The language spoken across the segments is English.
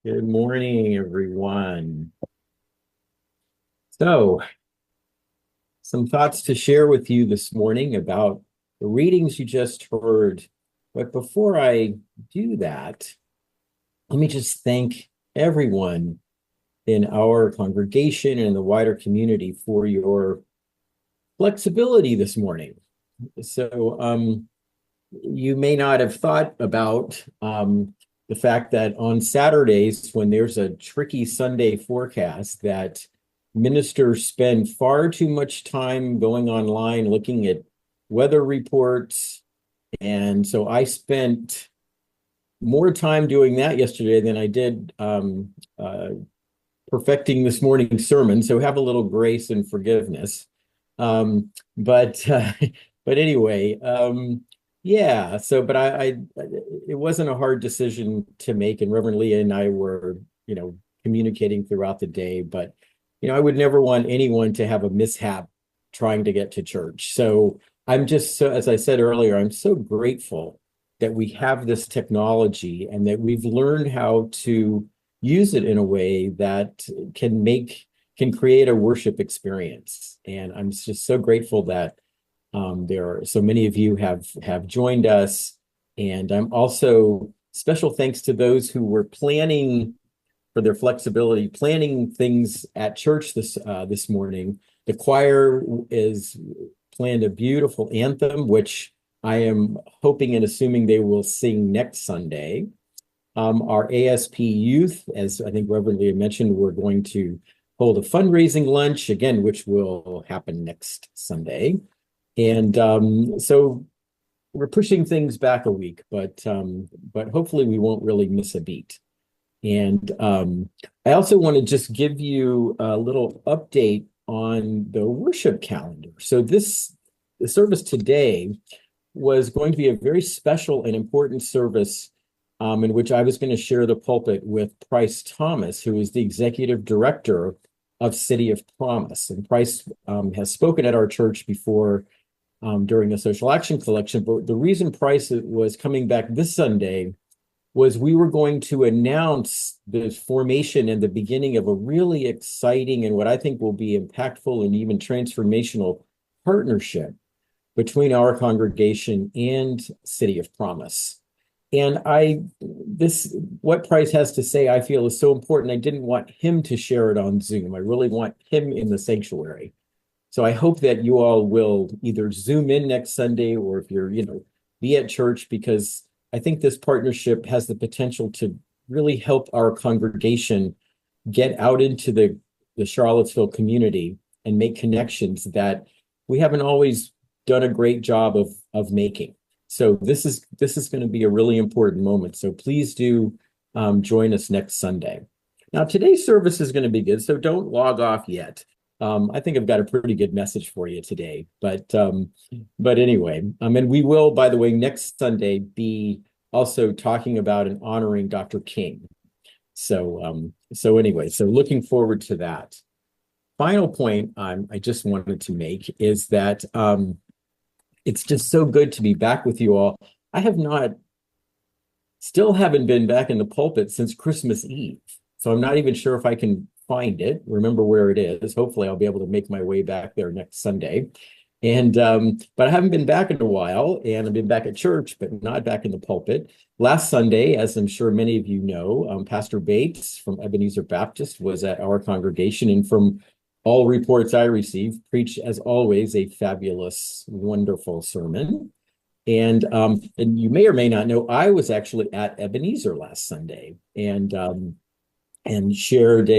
Good morning, everyone. So, some thoughts to share with you this morning about the readings you just heard. But before I do that, let me just thank everyone in our congregation and in the wider community for your flexibility this morning. So, you may not have thought about the fact that on Saturdays, when there's a tricky Sunday forecast, that ministers spend far too much time going online looking at weather reports. And so I spent more time doing that yesterday than I did perfecting this morning's sermon. So have a little grace and forgiveness. Um, but uh, but anyway, yeah. So, but it wasn't a hard decision to make, and Reverend Leah and I were, communicating throughout the day. But I would never want anyone to have a mishap trying to get to church. So I'm just so, as I said earlier, I'm so grateful that we have this technology and that we've learned how to use it in a way that can create a worship experience. And I'm just so grateful that there are so many of you have joined us. And I'm also special thanks to those who were planning for their flexibility, planning things at church this morning. The choir is planned a beautiful anthem, which I am hoping and assuming they will sing next Sunday. Our ASP youth, as I think Reverend Leah mentioned, we're going to hold a fundraising lunch again, which will happen next Sunday. And so we're pushing things back a week, but hopefully we won't really miss a beat. And I also want to just give you a little update on the worship calendar. So the service today was going to be a very special and important service in which I was going to share the pulpit with Price Thomas, who is the executive director of City of Promise. And Price has spoken at our church before during the Social Action Collection. But the reason Price was coming back this Sunday was we were going to announce the formation and the beginning of a really exciting and what I think will be impactful and even transformational partnership between our congregation and City of Promise. And what Price has to say, I feel is so important. I didn't want him to share it on Zoom. I really want him in the sanctuary. So I hope that you all will either Zoom in next Sunday or if you're, be at church, because I think this partnership has the potential to really help our congregation get out into the Charlottesville community and make connections that we haven't always done a great job of making. So this is going to be a really important moment. So please do join us next Sunday. Now, today's service is going to be good, so don't log off yet. I think I've got a pretty good message for you today, but anyway, and we will, by the way, next Sunday be also talking about and honoring Dr. King. So anyway, so looking forward to that. Final point I just wanted to make is that it's just so good to be back with you all. I still haven't been back in the pulpit since Christmas Eve, so I'm not even sure if I can find it, remember where it is. Hopefully I'll be able to make my way back there next Sunday. And but I haven't been back in a while, and I've been back at church, but not back in the pulpit. Last Sunday, as I'm sure many of you know, Pastor Bates from Ebenezer Baptist was at our congregation, and from all reports I received, preached, as always, a fabulous, wonderful sermon. And you may or may not know, I was actually at Ebenezer last Sunday, and shared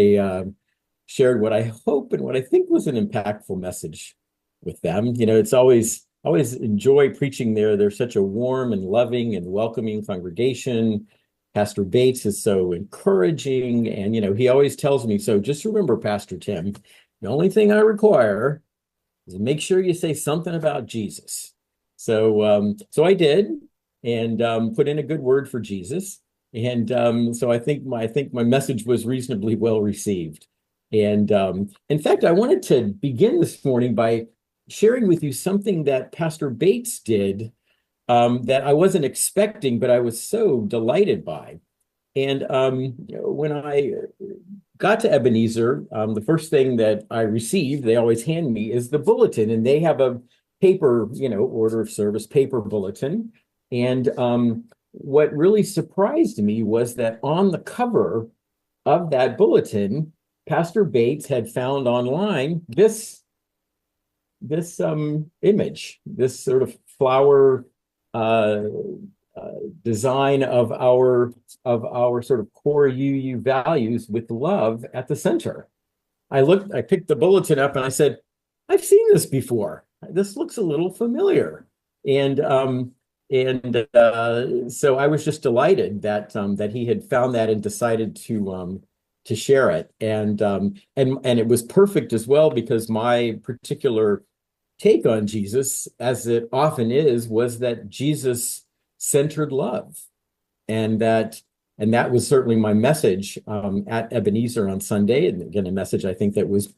what I hope and what I think was an impactful message with them. It's always enjoy preaching there. They're such a warm and loving and welcoming congregation. Pastor Bates is so encouraging, and he always tells me, so just remember, Pastor Tim, the only thing I require is make sure you say something about Jesus. So I did, and put in a good word for Jesus. And so I think my message was reasonably well received. And in fact, I wanted to begin this morning by sharing with you something that Pastor Bates did that I wasn't expecting, but I was so delighted by. And when I got to Ebenezer, the first thing that I received, they always hand me, is the bulletin, and they have a paper, order of service paper bulletin. And what really surprised me was that on the cover of that bulletin, Pastor Bates had found online this image, this sort of flower uh, design of our sort of core UU values with love at the center. I picked the bulletin up and I said, I've seen this before. This looks a little familiar. And so I was just delighted that he had found that and decided to share it. And it was perfect as well, because my particular take on Jesus, as it often is, was that Jesus centered love. And that was certainly my message at Ebenezer on Sunday. And again, a message I think that was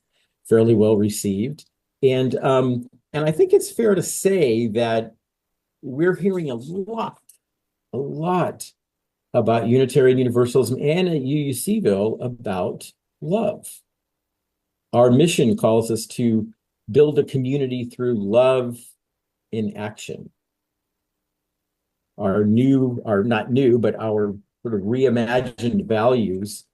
fairly well received. And I think it's fair to say that we're hearing a lot about Unitarian Universalism and at UUCville about love. Our mission calls us to build a community through love in action. Our not new, but our sort of reimagined values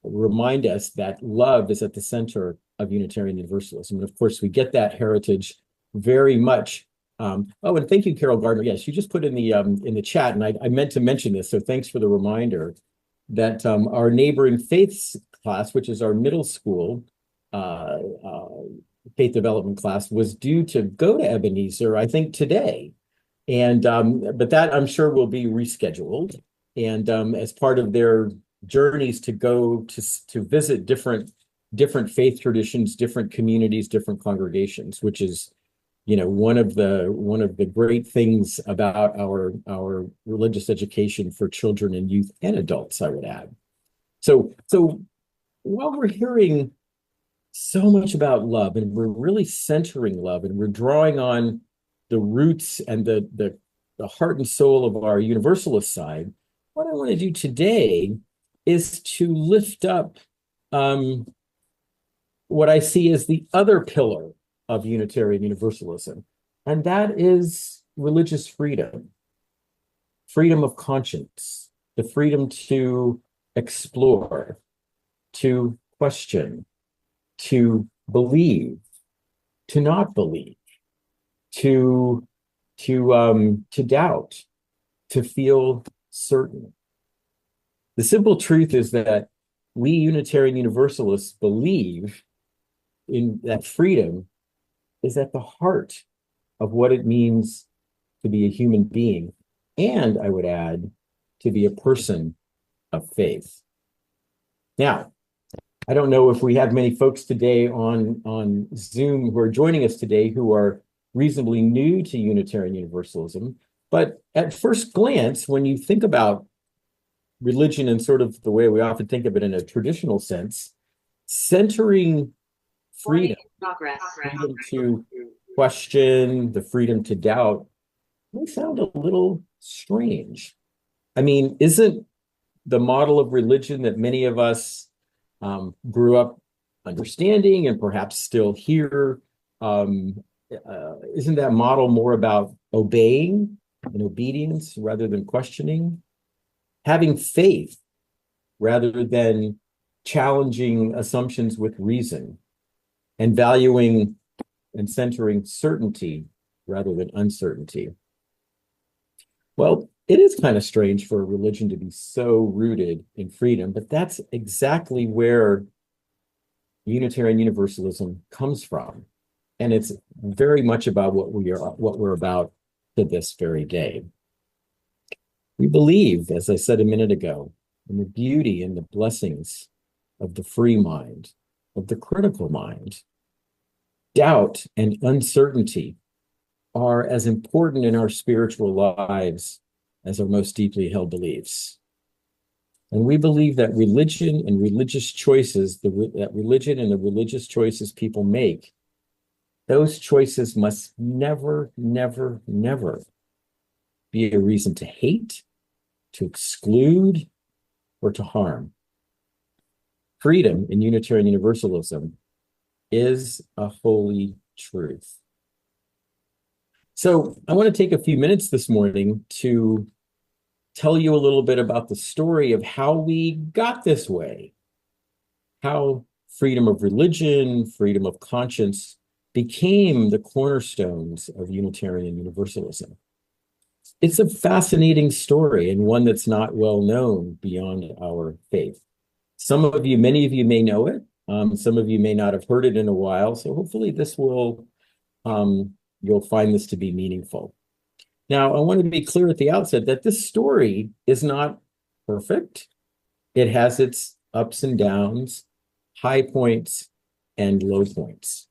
remind us that love is at the center of Unitarian Universalism. And of course, we get that heritage very much. And thank you, Carol Gardner. Yes, you just put in the chat, and I meant to mention this, so thanks for the reminder, that our Neighboring Faiths class, which is our middle school faith development class, was due to go to Ebenezer, I think, today. And but that I'm sure will be rescheduled. And as part of their journeys to go to visit different faith traditions, different communities, different congregations, which is, one of the great things about our religious education for children and youth and adults, I would add. So while we're hearing so much about love, and we're really centering love, and we're drawing on the roots and the heart and soul of our universalist side, what I want to do today is to lift up what I see as the other pillar of Unitarian Universalism, and that is religious freedom, freedom of conscience, the freedom to explore, to question, to believe, to not believe, to doubt, to feel certain. The simple truth is that we Unitarian Universalists believe in that freedom is at the heart of what it means to be a human being, and I would add, to be a person of faith. Now, I don't know if we have many folks today on Zoom who are joining us today who are reasonably new to Unitarian Universalism, but at first glance, when you think about religion in sort of the way we often think of it in a traditional sense, centering freedom to question, the freedom to doubt, may sound a little strange. I mean, isn't the model of religion that many of us grew up understanding and perhaps still hear, isn't that model more about obeying and obedience rather than questioning? Having faith rather than challenging assumptions with reason, and valuing and centering certainty rather than uncertainty. Well, it is kind of strange for a religion to be so rooted in freedom, but that's exactly where Unitarian Universalism comes from. And it's very much about what we're about to this very day. We believe, as I said a minute ago, in the beauty and the blessings of the free mind, of the critical mind. Doubt and uncertainty are as important in our spiritual lives as our most deeply held beliefs. And we believe that religion and religious choices, that religion and the religious choices people make, those choices must never, never, never be a reason to hate, to exclude, or to harm. Freedom in Unitarian Universalism is a holy truth. So I want to take a few minutes this morning to tell you a little bit about the story of how we got this way, how freedom of religion, freedom of conscience became the cornerstones of Unitarian Universalism. It's a fascinating story and one that's not well known beyond our faith. Many of you may know it. Some of you may not have heard it in a while. So hopefully you'll find this to be meaningful. Now, I want to be clear at the outset that this story is not perfect. It has its ups and downs, high points, and low points.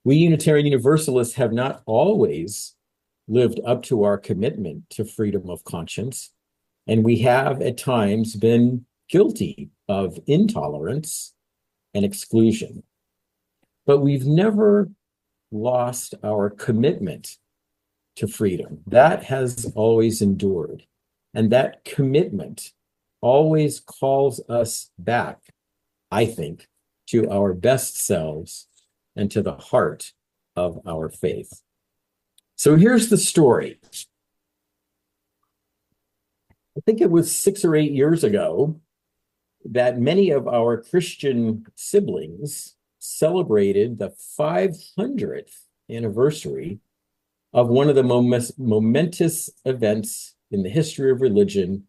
We Unitarian Universalists have not always lived up to our commitment to freedom of conscience, and we have at times been guilty of intolerance and exclusion. But we've never lost our commitment to freedom. That has always endured. And that commitment always calls us back, I think, to our best selves and to the heart of our faith. So here's the story. I think it was 6 or 8 years ago that many of our Christian siblings celebrated the 500th anniversary of one of the momentous events in the history of religion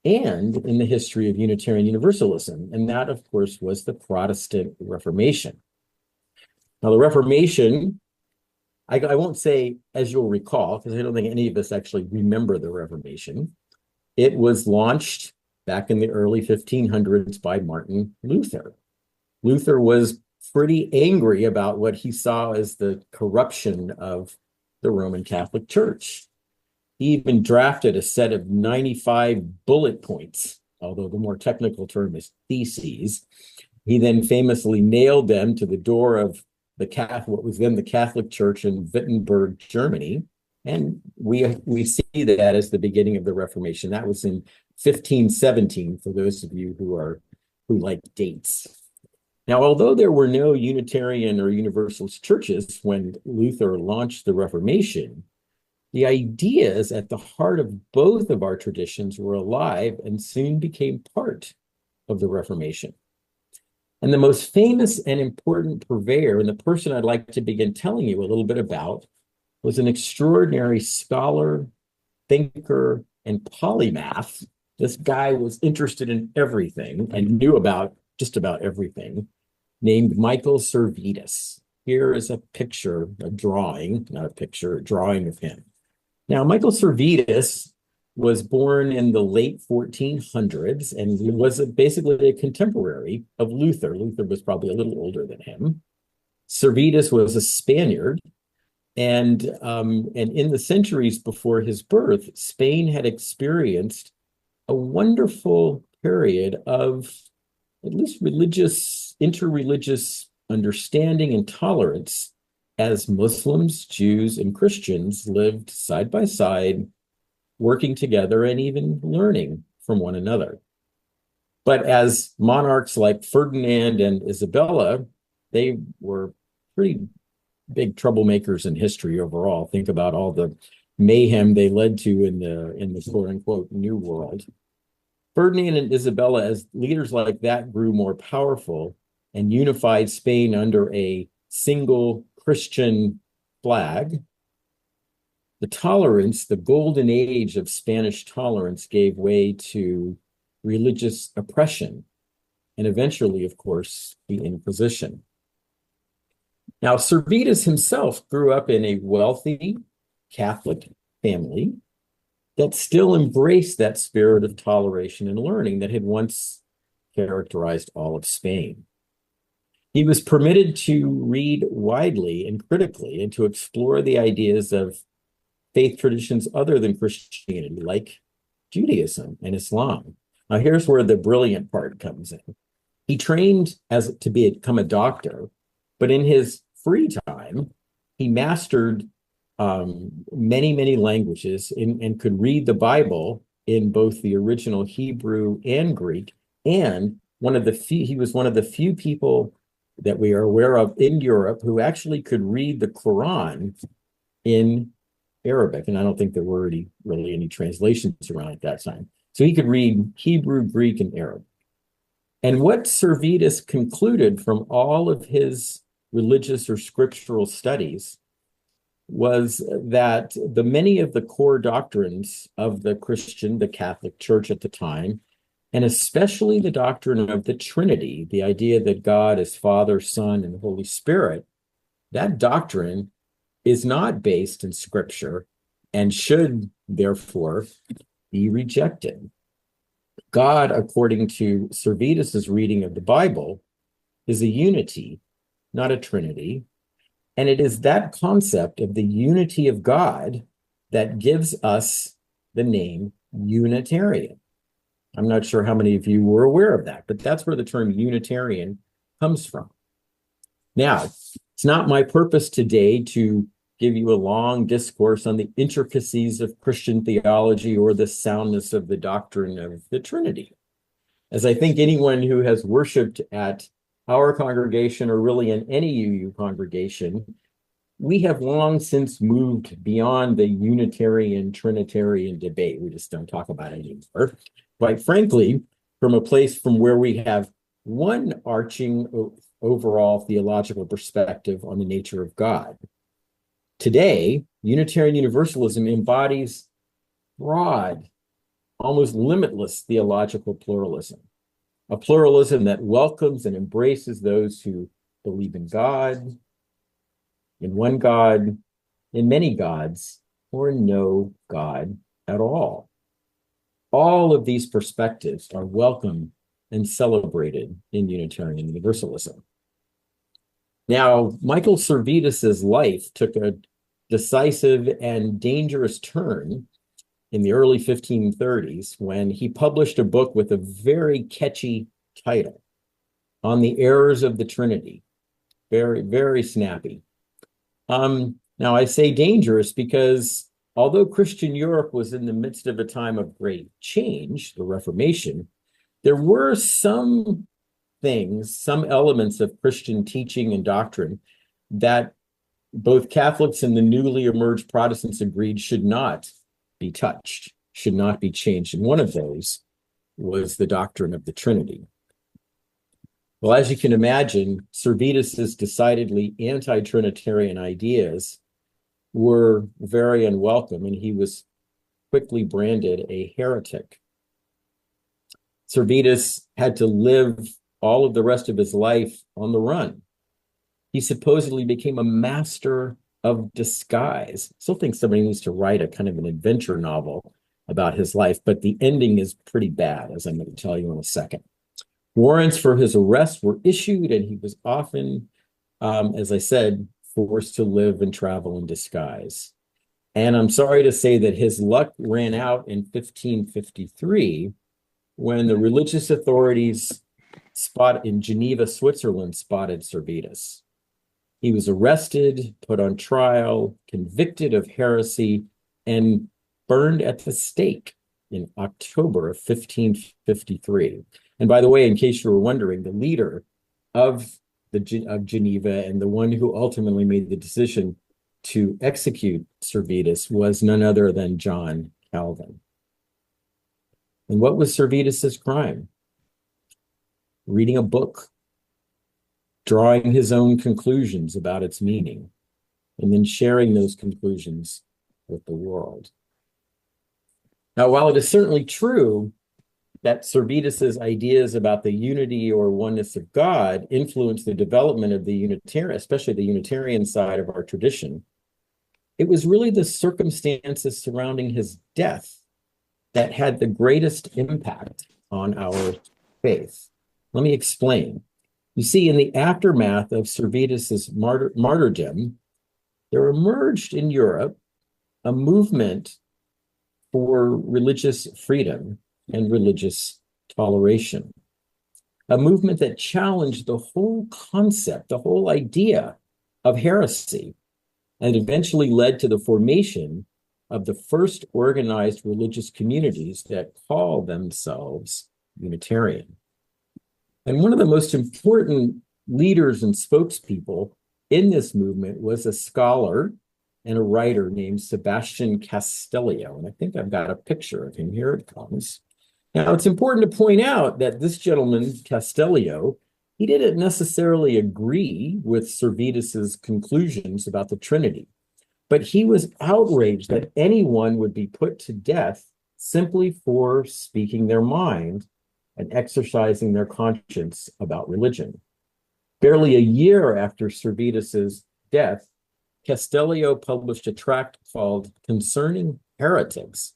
and in the history of Unitarian Universalism. And that, of course, was the Protestant Reformation. Now, the Reformation, I won't say, as you'll recall, because I don't think any of us actually remember the Reformation. It was launched back in the early 1500s by Martin Luther. Luther was pretty angry about what he saw as the corruption of the Roman Catholic Church. He even drafted a set of 95 bullet points, although the more technical term is theses. He then famously nailed them to the door of what was then the Catholic Church in Wittenberg, Germany. And we see that as the beginning of the Reformation. That was in 1517, for those of you who like dates. Now, although there were no Unitarian or Universalist churches when Luther launched the Reformation, the ideas at the heart of both of our traditions were alive and soon became part of the Reformation. And the most famous and important purveyor, and the person I'd like to begin telling you a little bit about, was an extraordinary scholar, thinker, and polymath. This guy was interested in everything and knew about just about everything, named Michael Servetus. Here is a picture, a drawing of him. Now, Michael Servetus was born in the late 1400s and was basically a contemporary of Luther. Luther was probably a little older than him. Servetus was a Spaniard, and in the centuries before his birth, Spain had experienced a wonderful period of at least interreligious understanding and tolerance as Muslims, Jews, and Christians lived side by side, working together and even learning from one another. But as monarchs like Ferdinand and Isabella, they were pretty big troublemakers in history overall. Think about all the mayhem they led to in the quote unquote New World. Ferdinand and Isabella, as leaders like that grew more powerful and unified Spain under a single Christian flag, the golden age of Spanish tolerance gave way to religious oppression and eventually, of course, the Inquisition. Now, Servetus himself grew up in a wealthy Catholic family that still embraced that spirit of toleration and learning that had once characterized all of Spain. He was permitted to read widely and critically and to explore the ideas of faith traditions other than Christianity, like Judaism and Islam. Now, here's where the brilliant part comes in. He trained to become a doctor, but in his free time, he mastered many languages and could read the Bible in both the original Hebrew and Greek, and he was one of the few people that we are aware of in Europe who actually could read the Quran in Arabic. And I don't think there were really any translations around at that time. So he could read Hebrew, Greek, and Arabic. And what Servetus concluded from all of his religious or scriptural studies was that many of the core doctrines of the Catholic Church at the time, and especially the doctrine of the Trinity, the idea that God is Father, Son, and Holy Spirit, that doctrine is not based in Scripture and should therefore be rejected. God, according to Servetus's reading of the Bible, is a unity, not a trinity. And it is that concept of the unity of God that gives us the name Unitarian. I'm not sure how many of you were aware of that, but that's where the term Unitarian comes from. Now, it's not my purpose today to give you a long discourse on the intricacies of Christian theology or the soundness of the doctrine of the Trinity. As I think anyone who has worshiped at our congregation or really in any UU congregation, we have long since moved beyond the Unitarian Trinitarian debate. We just don't talk about it anymore. Quite frankly, from a place from where we have one arching overall theological perspective on the nature of God. Today, Unitarian Universalism embodies broad, almost limitless theological pluralism, a pluralism that welcomes and embraces those who believe in God, in one God, in many gods, or in no God at all. All of these perspectives are welcome and celebrated in Unitarian Universalism. Now, Michael Servetus's life took a decisive and dangerous turn in the early 1530s when he published a book with a very catchy title, On the Errors of the Trinity. Very, very snappy. Now, I say dangerous because although Christian Europe was in the midst of a time of great change, the Reformation, there were some things, some elements of Christian teaching and doctrine that both Catholics and the newly emerged Protestants agreed should not be touched, should not be changed. And one of those was the doctrine of the Trinity. Well, as you can imagine, Servetus's decidedly anti-Trinitarian ideas were very unwelcome, and he was quickly branded a heretic. Servetus had to live all of the rest of his life on the run. He supposedly became a master of disguise. Still think somebody needs to write a kind of an adventure novel about his life, but the ending is pretty bad, as I'm going to tell you in a second. Warrants for his arrest were issued, and he was often, as I said, forced to live and travel in disguise. And I'm sorry to say that his luck ran out in 1553 when the religious authorities in Geneva, Switzerland, spotted Servetus. He was arrested, put on trial, convicted of heresy, and burned at the stake in October of 1553. And by the way, in case you were wondering, the leader of Geneva and the one who ultimately made the decision to execute Servetus was none other than John Calvin. And what was Servetus's crime? Reading a book, drawing his own conclusions about its meaning, and then sharing those conclusions with the world. Now, while it is certainly true that Servetus's ideas about the unity or oneness of God influenced the development of the Unitarian, especially the Unitarian side of our tradition, it was really the circumstances surrounding his death that had the greatest impact on our faith. Let me explain. You see, in the aftermath of Servetus's martyrdom, there emerged in Europe a movement for religious freedom and religious toleration, a movement that challenged the whole concept, the whole idea of heresy, and eventually led to the formation of the first organized religious communities that call themselves Unitarian. And one of the most important leaders and spokespeople in this movement was a scholar and a writer named Sebastian Castellio. And I think I've got a picture of him. Here it comes. Now, it's important to point out that this gentleman, Castellio, he didn't necessarily agree with Servetus's conclusions about the Trinity, but he was outraged that anyone would be put to death simply for speaking their mind and exercising their conscience about religion. Barely a year after Servetus's death, Castellio published a tract called Concerning Heretics,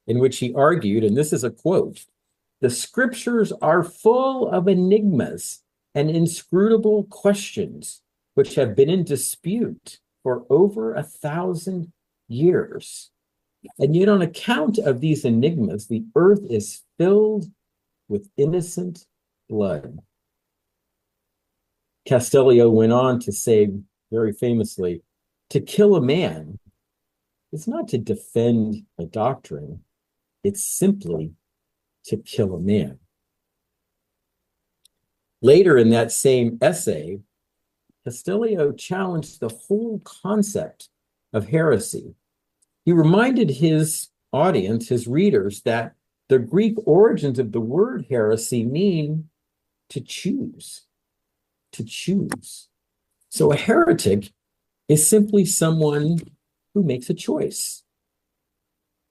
in which he argued, and this is a quote, "The scriptures are full of enigmas and inscrutable questions which have been in dispute for over 1,000 years. And yet on account of these enigmas, the earth is filled with innocent blood." Castellio went on to say very famously, "To kill a man is not to defend a doctrine, it's simply to kill a man." Later in that same essay, Castellio challenged the whole concept of heresy. He reminded his audience, his readers, that the Greek origins of the word heresy mean to choose, to choose. So a heretic is simply someone who makes a choice.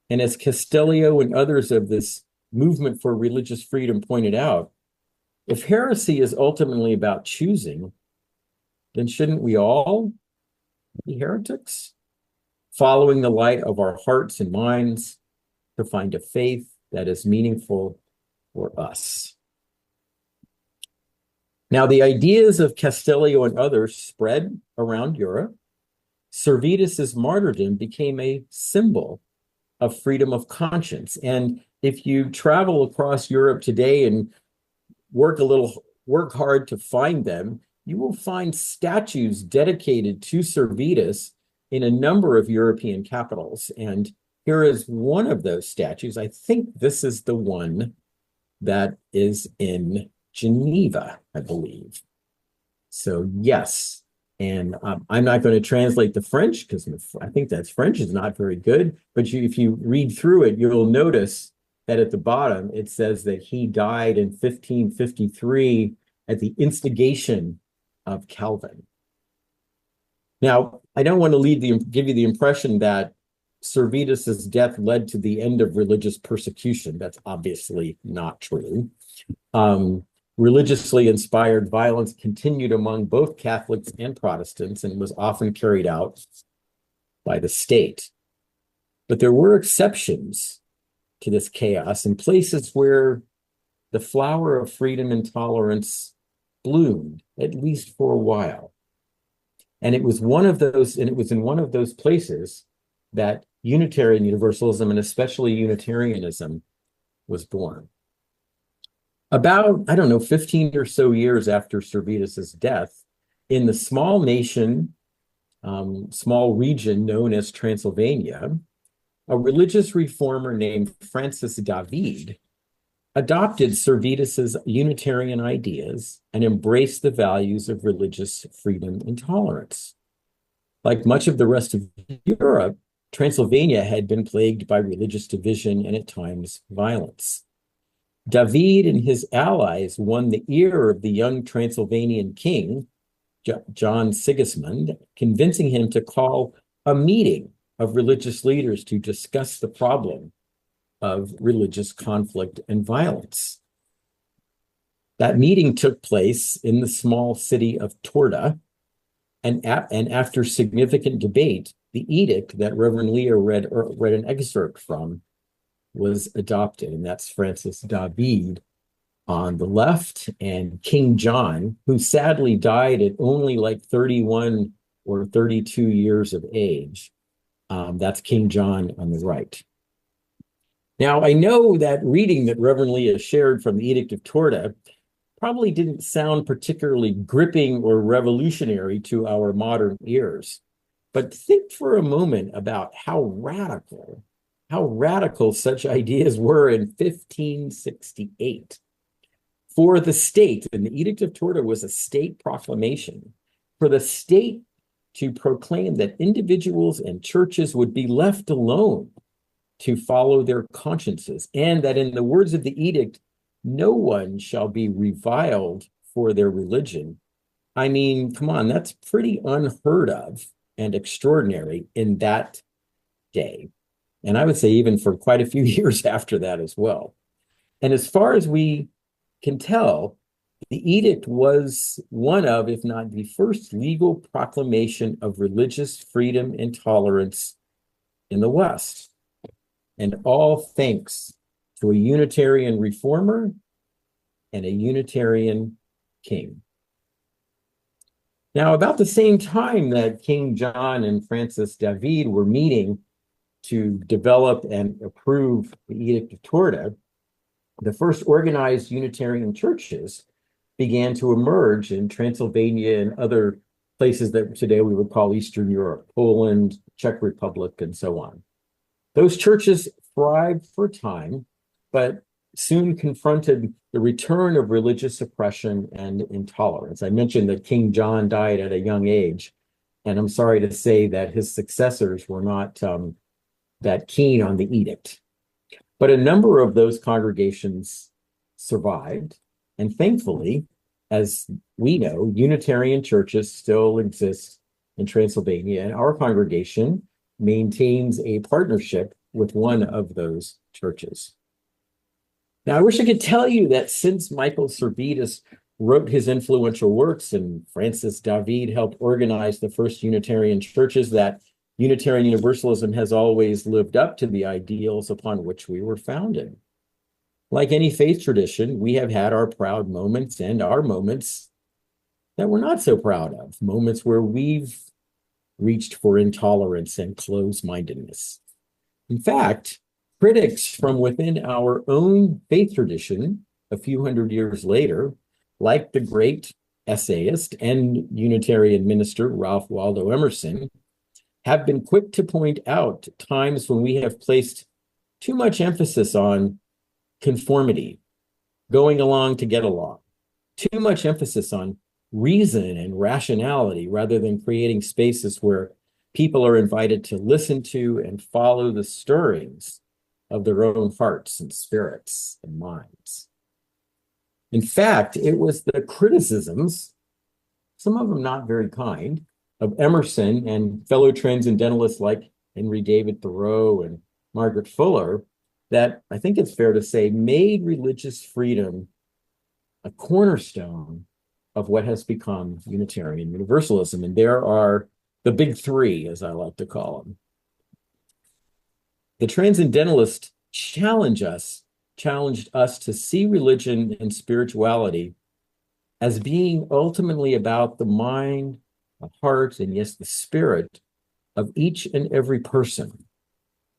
And as Castellio and others of this movement for religious freedom pointed out, if heresy is ultimately about choosing, then shouldn't we all be heretics, following the light of our hearts and minds to find a faith that is meaningful for us? Now, the ideas of Castellio and others spread around Europe. Servetus's martyrdom became a symbol of freedom of conscience. And if you travel across Europe today and work hard to find them, you will find statues dedicated to Servetus in a number of European capitals. And here is one of those statues. I think this is the one that is in Geneva, I believe. So yes, and I'm not going to translate the French because I think that French is not very good, but if you read through it, you'll notice that at the bottom, it says that he died in 1553 at the instigation of Calvin. Now, I don't want to give you the impression that Servetus's death led to the end of religious persecution. That's obviously not true. Religiously inspired violence continued among both Catholics and Protestants and was often carried out by the state. But there were exceptions to this chaos in places where the flower of freedom and tolerance bloomed, at least for a while. And it was in one of those places that Unitarian Universalism, and especially Unitarianism, was born. About, 15 or so years after Servetus's death, in the small region known as Transylvania, a religious reformer named Francis David adopted Servetus's Unitarian ideas and embraced the values of religious freedom and tolerance. Like much of the rest of Europe, Transylvania had been plagued by religious division and at times violence. David and his allies won the ear of the young Transylvanian king, John Sigismund, convincing him to call a meeting of religious leaders to discuss the problem of religious conflict and violence. That meeting took place in the small city of Torda, and after significant debate, the edict that Reverend Leah read an excerpt from was adopted, and that's Francis David on the left, and King John, who sadly died at only like 31 or 32 years of age. That's King John on the right. Now, I know that reading that Reverend Leah shared from the Edict of Torda probably didn't sound particularly gripping or revolutionary to our modern ears, But think for a moment about how radical such ideas were in 1568. For the state, and the Edict of Torda was a state proclamation, for the state to proclaim that individuals and churches would be left alone to follow their consciences, and that in the words of the edict, no one shall be reviled for their religion. I mean, come on, that's pretty unheard of and extraordinary in that day. And I would say even for quite a few years after that as well. And as far as we can tell, the edict was one of, if not the first legal proclamation of religious freedom and tolerance in the West. And all thanks to a Unitarian reformer and a Unitarian king. Now, about the same time that King John and Francis David were meeting to develop and approve the Edict of Torda, the first organized Unitarian churches began to emerge in Transylvania and other places that today we would call Eastern Europe, Poland, Czech Republic, and so on. Those churches thrived for a time, but soon confronted the return of religious oppression and intolerance. I mentioned that King John died at a young age, and I'm sorry to say that his successors were not that keen on the edict. But a number of those congregations survived, and thankfully, as we know, Unitarian churches still exist in Transylvania, and our congregation maintains a partnership with one of those churches. Now, I wish I could tell you that since Michael Servetus wrote his influential works and Francis David helped organize the first Unitarian churches, that Unitarian Universalism has always lived up to the ideals upon which we were founded. Like any faith tradition, we have had our proud moments and our moments that we're not so proud of, moments where we've reached for intolerance and closed-mindedness. In fact, critics from within our own faith tradition a few hundred years later, like the great essayist and Unitarian minister Ralph Waldo Emerson, have been quick to point out times when we have placed too much emphasis on conformity, going along to get along, too much emphasis on reason and rationality rather than creating spaces where people are invited to listen to and follow the stirrings of their own hearts and spirits and minds. In fact, it was the criticisms, some of them not very kind, of Emerson and fellow transcendentalists like Henry David Thoreau and Margaret Fuller that I think it's fair to say made religious freedom a cornerstone of what has become Unitarian Universalism. And there are the big three, as I like to call them. The Transcendentalists challenged us to see religion and spirituality as being ultimately about the mind, the heart, and yes, the spirit of each and every person,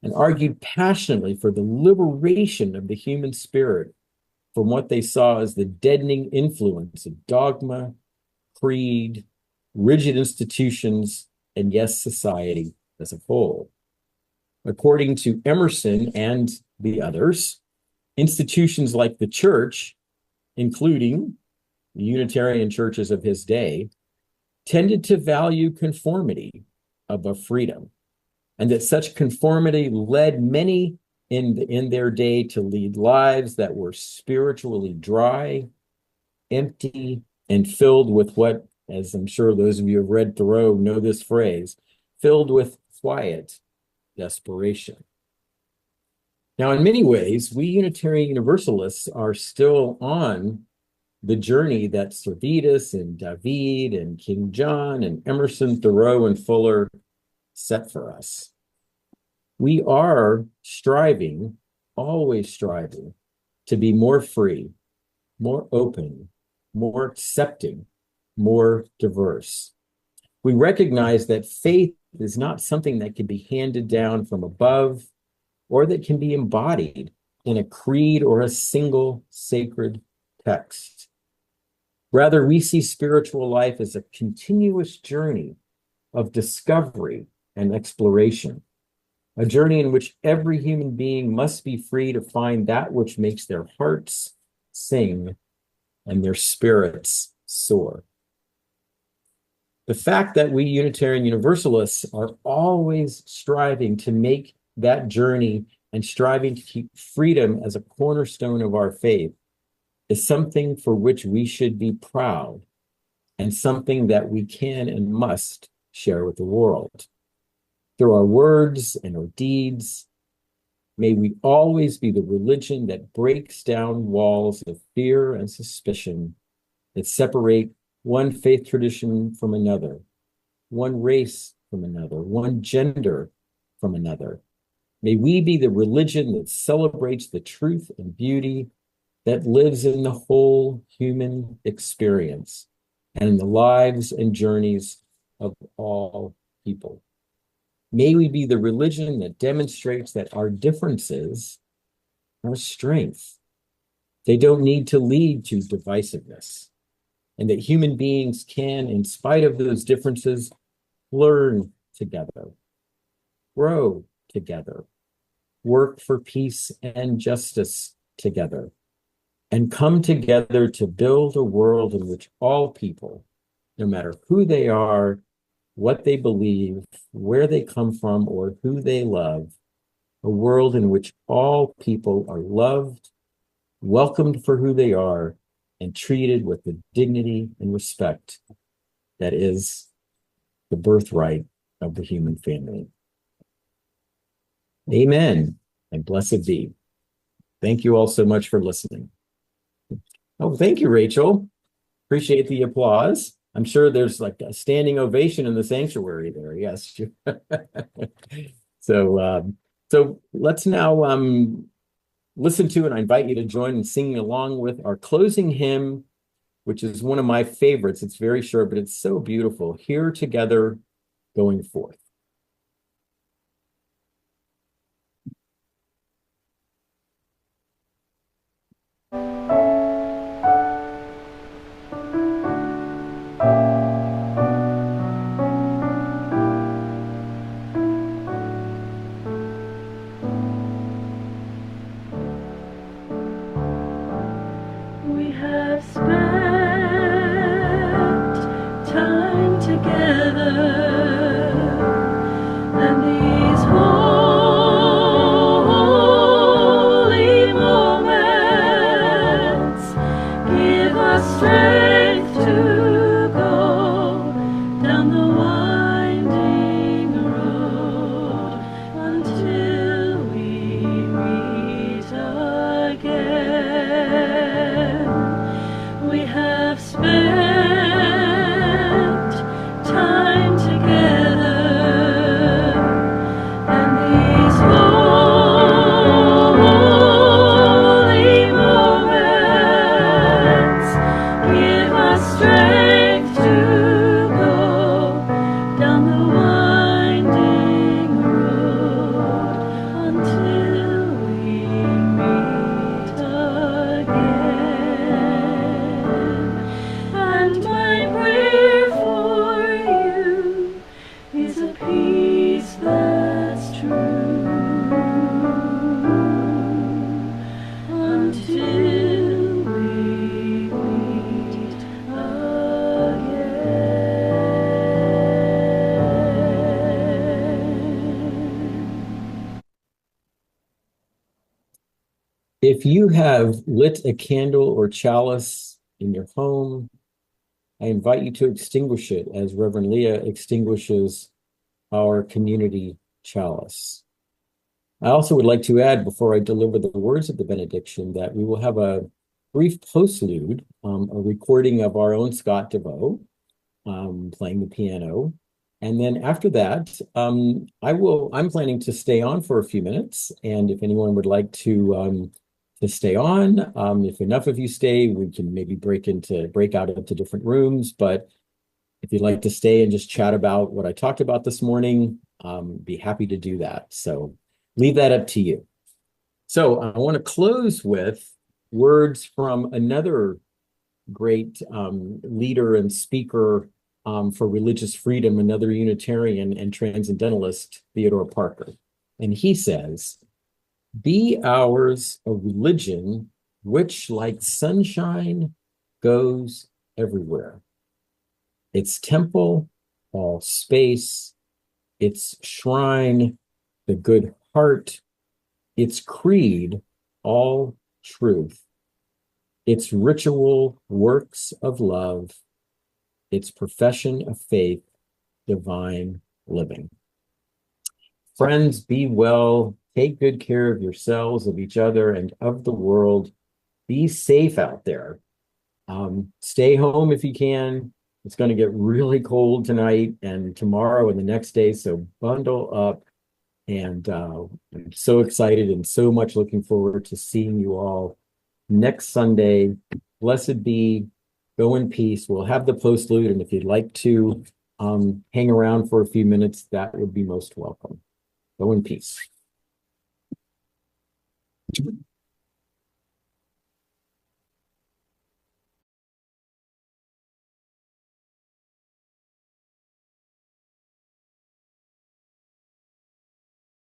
and argued passionately for the liberation of the human spirit from what they saw as the deadening influence of dogma, creed, rigid institutions, and yes, society as a whole. According to Emerson and the others, institutions like the church, including the Unitarian churches of his day, tended to value conformity above freedom, and that such conformity led many in their day to lead lives that were spiritually dry, empty, and filled with what, as I'm sure those of you who have read Thoreau know this phrase, filled with quiet desperation. Now, in many ways, we Unitarian Universalists are still on the journey that Servetus and David and King John and Emerson, Thoreau, and Fuller set for us. We are striving, always striving, to be more free, more open, more accepting, more diverse. We recognize that faith is not something that can be handed down from above or that can be embodied in a creed or a single sacred text. Rather, we see spiritual life as a continuous journey of discovery and exploration, a journey in which every human being must be free to find that which makes their hearts sing and their spirits soar. The fact that we Unitarian Universalists are always striving to make that journey and striving to keep freedom as a cornerstone of our faith is something for which we should be proud and something that we can and must share with the world. Through our words and our deeds, may we always be the religion that breaks down walls of fear and suspicion that separate one faith tradition from another, one race from another, one gender from another. May we be the religion that celebrates the truth and beauty that lives in the whole human experience and in the lives and journeys of all people. May we be the religion that demonstrates that our differences are strength. They don't need to lead to divisiveness, and that human beings can, in spite of those differences, learn together, grow together, work for peace and justice together, and come together to build a world in which all people, no matter who they are, what they believe, where they come from, or who they love, a world in which all people are loved, welcomed for who they are, and treated with the dignity and respect that is the birthright of the human family. Amen, and blessed be. Thank you all so much for listening. Oh, thank you, Rachel. Appreciate the applause. I'm sure there's like a standing ovation in the sanctuary there. Yes. So let's now listen to, and I invite you to join in singing along with our closing hymn, which is one of my favorites. It's very short, but it's so beautiful. Here Together, Going Forth. We have spent time together, and these holy moments give us strength to go down the winding road until we meet again. We have spent time together, and these holy moments give us strength to go down the winding road until we meet again. And my prayer for you is a peace that's true until we meet again. If you have lit a candle or chalice in your home, I invite you to extinguish it as Reverend Leah extinguishes our community chalice. I also would like to add, before I deliver the words of the benediction, that we will have a brief postlude, a recording of our own Scott DeVoe playing the piano. And then after that, I'm planning to stay on for a few minutes. And if anyone would like to stay on, if enough of you stay, we can maybe break out into different rooms. But if you'd like to stay and just chat about what I talked about this morning, be happy to do that. So leave that up to you. So I want to close with words from another great leader and speaker for Religious Freedom, another Unitarian and Transcendentalist, Theodore Parker. And he says, "Be ours a religion which, like sunshine, goes everywhere. Its temple, all space, its shrine, the good heart, its creed, all truth, its ritual works of love, its profession of faith, divine living." Friends, be well, take good care of yourselves, of each other, and of the world. Be safe out there. Stay home if you can. It's going to get really cold tonight and tomorrow and the next day, so bundle up. And I'm so excited and so much looking forward to seeing you all next Sunday. Blessed be. Go in peace. We'll have the postlude, and if you'd like to hang around for a few minutes, that would be most welcome. Go in peace.